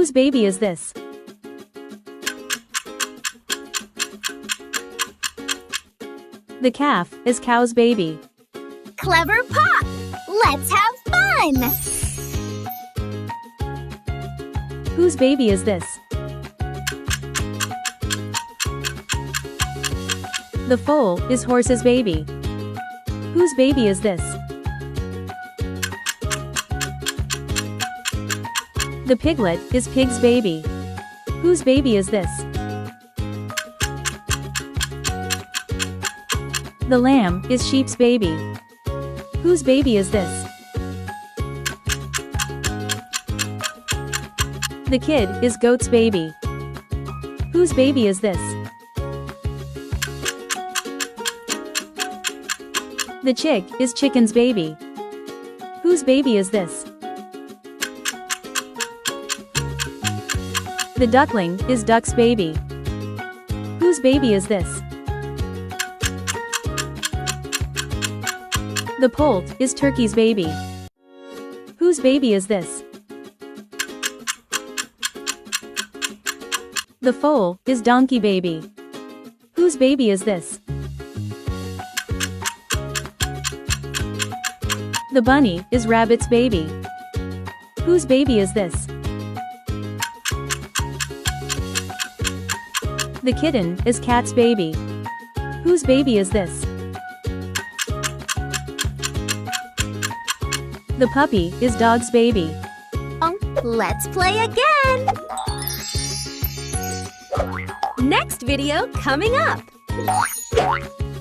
Whose baby is this? The calf is cow's baby. Clever Pop! Let's have fun! Whose baby is this? The foal is horse's baby. Whose baby is this? The piglet is pig's baby. Whose baby is this? The lamb is sheep's baby. Whose baby is this? The kid is goat's baby. Whose baby is this? The chick is chicken's baby. Whose baby is this? The duckling is duck's baby. Whose baby is this? The poult is turkey's baby. Whose baby is this? The foal is donkey baby. Whose baby is this? The bunny is rabbit's baby. Whose baby is this? The kitten is cat's baby. Whose baby is this? The puppy is dog's baby. Let's play again! Next video coming up!